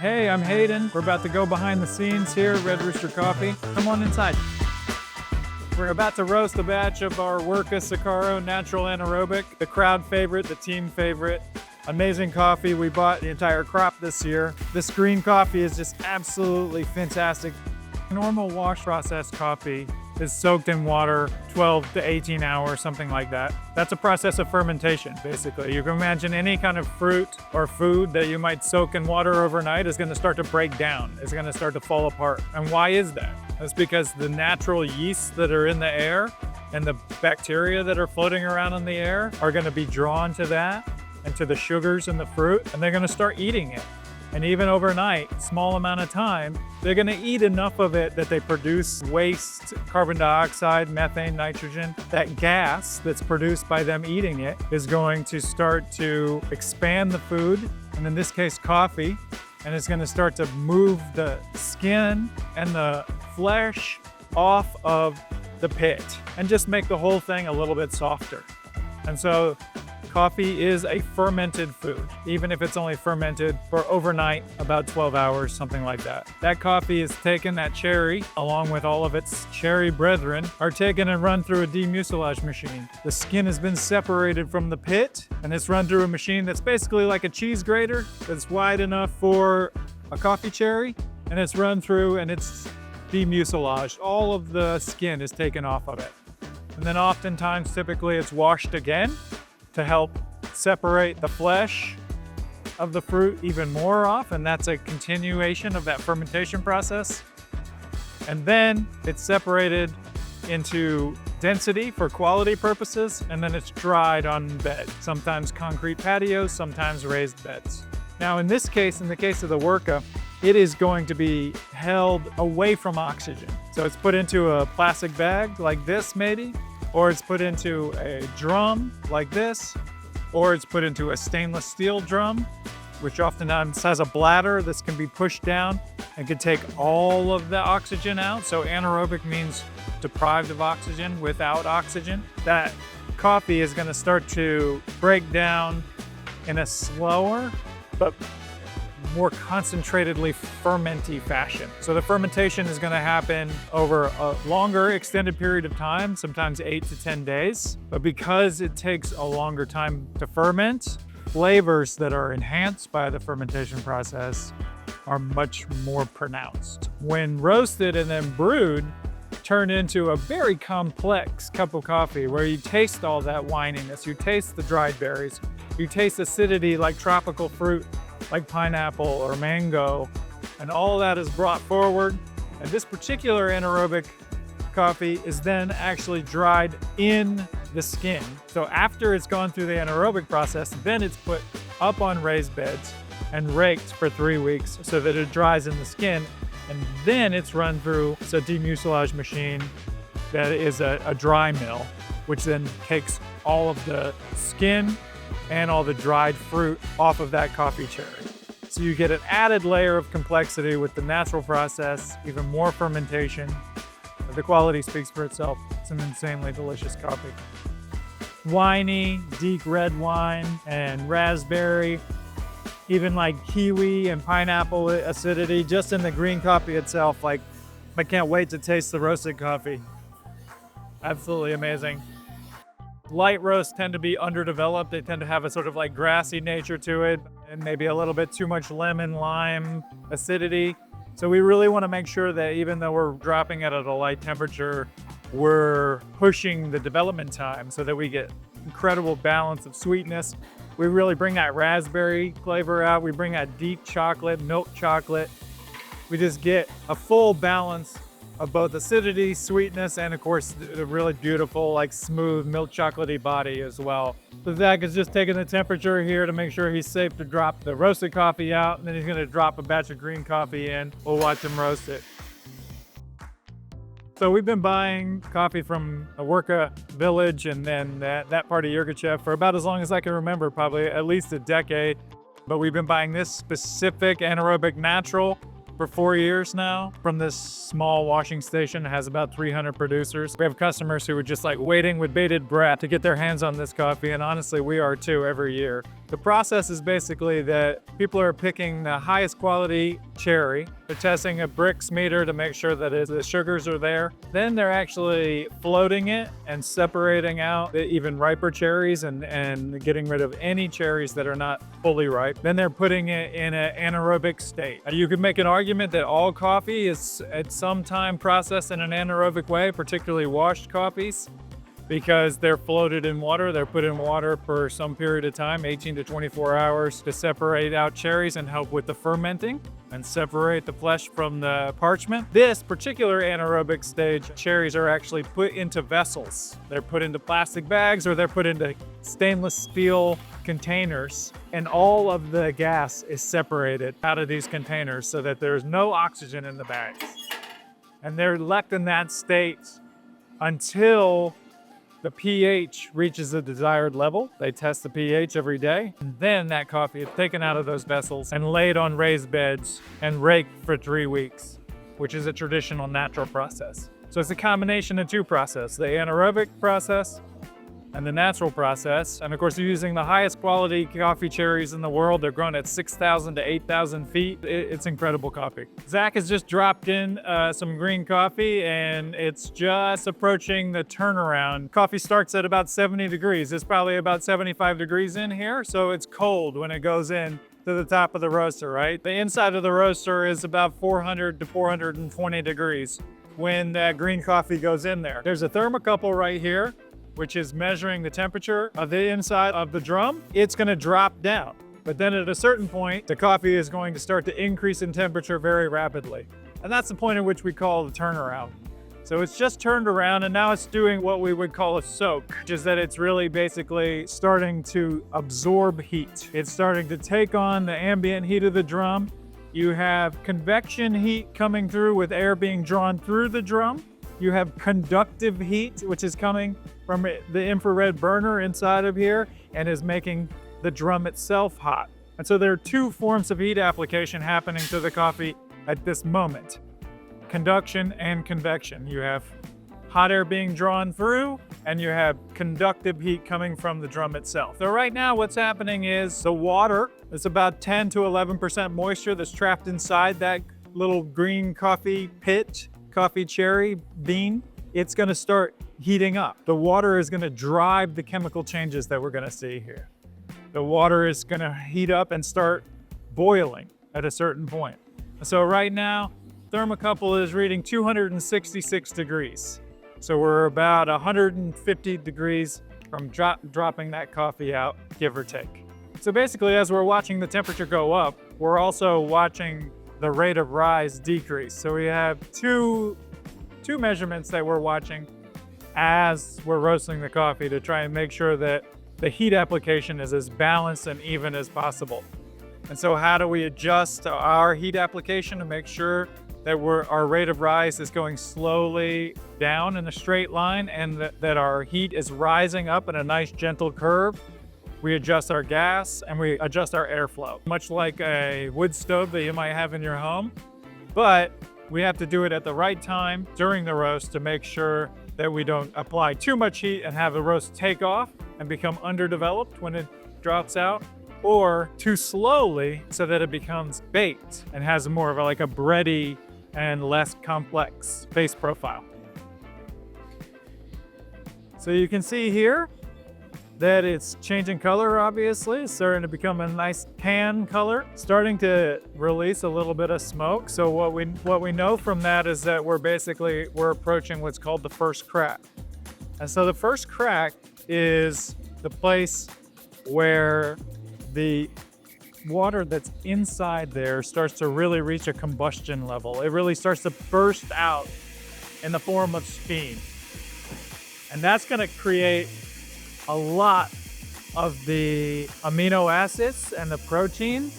Hey, I'm Hayden. We're about to go behind the scenes here at Red Rooster Coffee. Come on inside. We're about to roast a batch of our Worka Sakaro Natural Anaerobic, the crowd favorite, the team favorite. Amazing coffee. We bought the entire crop this year. This green coffee is just absolutely fantastic. Normal wash process coffee is soaked in water 12 to 18 hours, something like that. That's a process of fermentation, basically. You can imagine any kind of fruit or food that you might soak in water overnight is going to start to break down. It's going to start to fall apart. And why is that? That's because the natural yeasts that are in the air and the bacteria that are floating around in the air are going to be drawn to that and to the sugars in the fruit, and they're going to start eating it. And even overnight, small amount of time, they're gonna eat enough of it that they produce waste, carbon dioxide, methane, nitrogen. That gas that's produced by them eating it is going to start to expand the food, and in this case, coffee, and it's gonna start to move the skin and the flesh off of the pit and just make the whole thing a little bit softer. And so, coffee is a fermented food, even if it's only fermented for overnight, about 12 hours, something like that. That coffee is taken, that cherry, along with all of its cherry brethren, are taken and run through a demucilage machine. The skin has been separated from the pit, and it's run through a machine that's basically like a cheese grater, that's wide enough for a coffee cherry, and it's run through and it's demucilaged. All of the skin is taken off of it. And then oftentimes, typically, it's washed again to help separate the flesh of the fruit even more off, and that's a continuation of that fermentation process. And then it's separated into density for quality purposes, and then it's dried on bed, sometimes concrete patios, sometimes raised beds. Now in this case, in the case of the Worka, it is going to be held away from oxygen. So it's put into a plastic bag like this maybe, or it's put into a drum like this, or it's put into a stainless steel drum, which oftentimes has a bladder that can be pushed down and can take all of the oxygen out. So anaerobic means deprived of oxygen, without oxygen. That coffee is gonna start to break down in a slower, but more concentratedly fermenty fashion. So the fermentation is going to happen over a longer extended period of time, sometimes 8 to 10 days. But because it takes a longer time to ferment, flavors that are enhanced by the fermentation process are much more pronounced. When roasted and then brewed, turn into a very complex cup of coffee where you taste all that wininess, you taste the dried berries, you taste acidity like tropical fruit, like pineapple or mango, and all that is brought forward. And this particular anaerobic coffee is then actually dried in the skin. So after it's gone through the anaerobic process, then it's put up on raised beds and raked for 3 weeks so that it dries in the skin. And then it's run through a demucilage machine that is a dry mill, which then takes all of the skin and all the dried fruit off of that coffee cherry. So you get an added layer of complexity with the natural process, even more fermentation. The quality speaks for itself. It's an insanely delicious coffee. Winey, deep red wine, and raspberry, even like kiwi and pineapple acidity just in the green coffee itself. Like, I can't wait to taste the roasted coffee. Absolutely amazing. Light roasts tend to be underdeveloped. They tend to have a sort of like grassy nature to it and maybe a little bit too much lemon, lime acidity. So we really want to make sure that even though we're dropping it at a light temperature, we're pushing the development time so that we get incredible balance of sweetness. We really bring that raspberry flavor out. We bring that deep chocolate, milk chocolate. We just get a full balance of both acidity, sweetness, and of course, a really beautiful, like smooth milk chocolatey body as well. So Zach is just taking the temperature here to make sure he's safe to drop the roasted coffee out, and then he's gonna drop a batch of green coffee in. We'll watch him roast it. So we've been buying coffee from a Worka village and then that part of Yirgacheffe for about as long as I can remember, probably at least a decade. But we've been buying this specific anaerobic natural for 4 years now from this small washing station. It has about 300 producers. We have customers who are just like waiting with bated breath to get their hands on this coffee, and honestly, we are too every year. The process is basically that people are picking the highest quality cherry. They're testing a Brix meter to make sure that the sugars are there. Then they're actually floating it and separating out the even riper cherries and getting rid of any cherries that are not fully ripe. Then they're putting it in an anaerobic state. You could make an argument that all coffee is at some time processed in an anaerobic way, particularly washed coffees, because they're floated in water. They're put in water for some period of time, 18 to 24 hours, to separate out cherries and help with the fermenting and separate the flesh from the parchment. This particular anaerobic stage, cherries are actually put into vessels. They're put into plastic bags or they're put into stainless steel containers, and all of the gas is separated out of these containers so that there's no oxygen in the bags. And they're left in that state until the pH reaches a desired level. They test the pH every day. And then that coffee is taken out of those vessels and laid on raised beds and raked for 3 weeks, which is a traditional natural process. So it's a combination of two processes, the anaerobic process and the natural process. And of course, you're using the highest quality coffee cherries in the world. They're grown at 6,000 to 8,000 feet. It's incredible coffee. Zach has just dropped in some green coffee and it's just approaching the turnaround. Coffee starts at about 70 degrees. It's probably about 75 degrees in here. So it's cold when it goes in to the top of the roaster, right? The inside of the roaster is about 400 to 420 degrees when that green coffee goes in there. There's a thermocouple right here, which is measuring the temperature of the inside of the drum. It's gonna drop down. But then at a certain point, the coffee is going to start to increase in temperature very rapidly. And that's the point at which we call the turnaround. So it's just turned around and now it's doing what we would call a soak, which is that it's really basically starting to absorb heat. It's starting to take on the ambient heat of the drum. You have convection heat coming through with air being drawn through the drum. You have conductive heat, which is coming from the infrared burner inside of here and is making the drum itself hot. And so there are two forms of heat application happening to the coffee at this moment: conduction and convection. You have hot air being drawn through and you have conductive heat coming from the drum itself. So right now what's happening is the water, it's about 10 to 11% moisture that's trapped inside that little green coffee pit, coffee cherry bean. It's gonna start heating up. The water is gonna drive the chemical changes that we're gonna see here. The water is gonna heat up and start boiling at a certain point. So right now, thermocouple is reading 266 degrees. So we're about 150 degrees from dropping that coffee out, give or take. So basically, as we're watching the temperature go up, we're also watching the rate of rise decrease. So we have two measurements that we're watching as we're roasting the coffee to try and make sure that the heat application is as balanced and even as possible. And so how do we adjust our heat application to make sure that our rate of rise is going slowly down in a straight line and that our heat is rising up in a nice gentle curve? We adjust our gas and we adjust our airflow, much like a wood stove that you might have in your home. But we have to do it at the right time during the roast to make sure that we don't apply too much heat and have the roast take off and become underdeveloped when it drops out, or too slowly so that it becomes baked and has more of like a bready and less complex base profile. So you can see here that it's changing color, obviously. It's starting to become a nice tan color, starting to release a little bit of smoke. So what we know from that is that we're approaching what's called the first crack. And so the first crack is the place where the water that's inside there starts to really reach a combustion level. It really starts to burst out in the form of steam. And that's gonna create a lot of the amino acids and the protein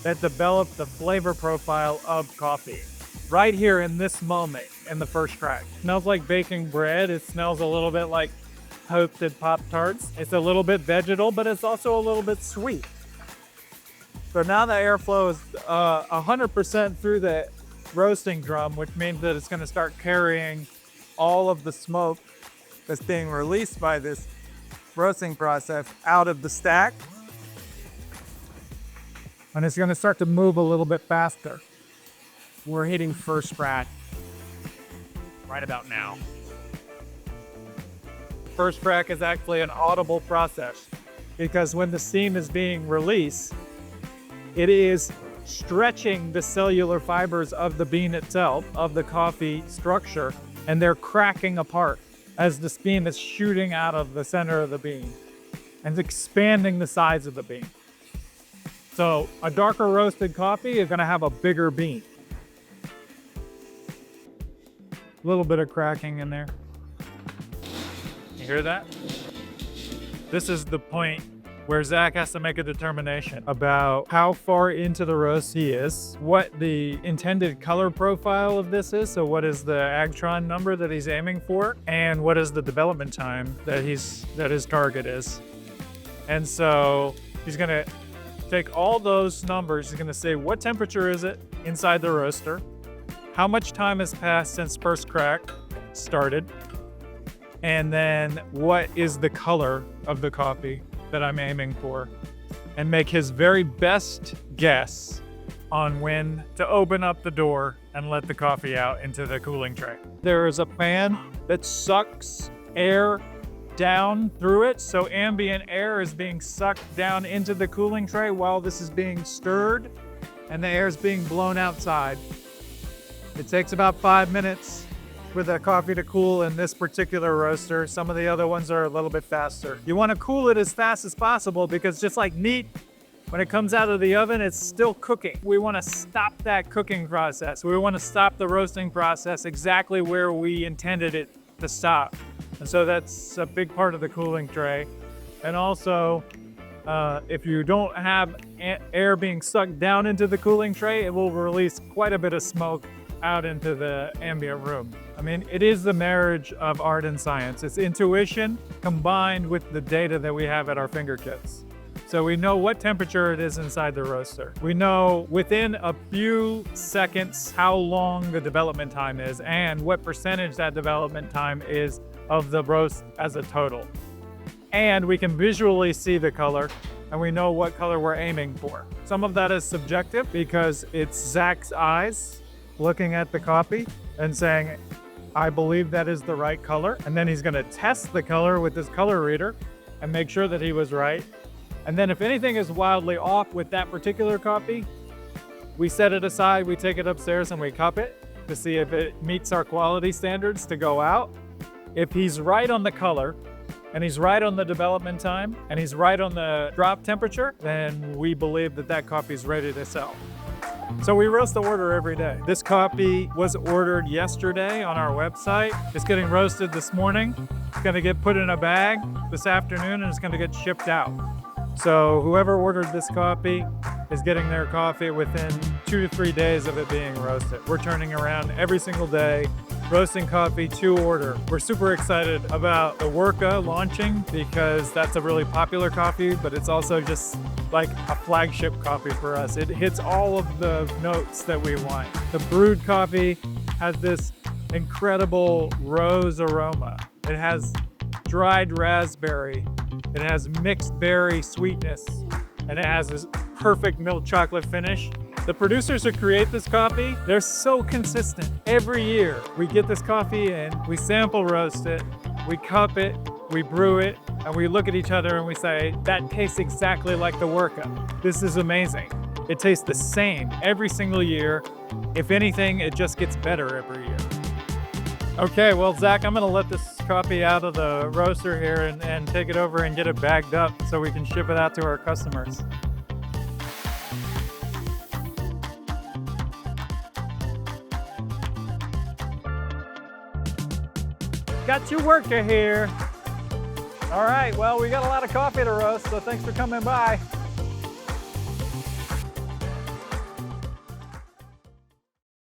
that develop the flavor profile of coffee. Right here in this moment, in the first crack. It smells like baking bread. It smells a little bit like toasted Pop-Tarts. It's a little bit vegetal, but it's also a little bit sweet. So now the airflow is 100% through the roasting drum, which means that it's gonna start carrying all of the smoke that's being released by this roasting process out of the stack and it's going to start to move a little bit faster. We're hitting first crack right about now. First crack is actually an audible process because when the steam is being released, it is stretching the cellular fibers of the bean itself, of the coffee structure, and they're cracking apart as the steam is shooting out of the center of the bean and expanding the size of the bean. So a darker roasted coffee is going to have a bigger bean. A little bit of cracking in there. You hear that? This is the point where Zach has to make a determination about how far into the roast he is, what the intended color profile of this is, so what is the Agtron number that he's aiming for, and what is the development time that his target is. And so he's gonna take all those numbers, he's gonna say what temperature is it inside the roaster, how much time has passed since first crack started, and then what is the color of the coffee that I'm aiming for, and make his very best guess on when to open up the door and let the coffee out into the cooling tray. There is a fan that sucks air down through it, so ambient air is being sucked down into the cooling tray while this is being stirred, and the air is being blown outside. It takes about 5 minutes for the coffee to cool in this particular roaster. Some of the other ones are a little bit faster. You want to cool it as fast as possible because just like meat, when it comes out of the oven, it's still cooking. We want to stop that cooking process. We want to stop the roasting process exactly where we intended it to stop. And so that's a big part of the cooling tray. And also, if you don't have air being sucked down into the cooling tray, it will release quite a bit of smoke out into the ambient room. I mean, it is the marriage of art and science. It's intuition combined with the data that we have at our fingertips. So we know what temperature it is inside the roaster. We know within a few seconds how long the development time is and what percentage that development time is of the roast as a total. And we can visually see the color, and we know what color we're aiming for. Some of that is subjective because it's Zach's eyes looking at the coffee and saying, I believe that is the right color. And then he's gonna test the color with his color reader and make sure that he was right. And then if anything is wildly off with that particular coffee, we set it aside, we take it upstairs and we cup it to see if it meets our quality standards to go out. If he's right on the color, and he's right on the development time, and he's right on the drop temperature, then we believe that that coffee is ready to sell. So we roast the order every day. This coffee was ordered yesterday on our website. It's getting roasted this morning. It's gonna get put in a bag this afternoon, and it's gonna get shipped out. So whoever ordered this coffee is getting their coffee within 2 to 3 days of it being roasted. We're turning around every single day, roasting coffee to order. We're super excited about the Worka launching because that's a really popular coffee, but it's also just like a flagship coffee for us. It hits all of the notes that we want. The brewed coffee has this incredible rose aroma. It has dried raspberry. It has mixed berry sweetness, and it has this perfect milk chocolate finish. The producers who create this coffee, they're so consistent. Every year, we get this coffee in, we sample roast it, we cup it, we brew it, and we look at each other and we say, that tastes exactly like the Worka. This is amazing. It tastes the same every single year. If anything, it just gets better every year. Okay, well, Zach, I'm gonna let this coffee out of the roaster here and take it over and get it bagged up so we can ship it out to our customers. Got your Worka here. All right, well, we got a lot of coffee to roast, so thanks for coming by.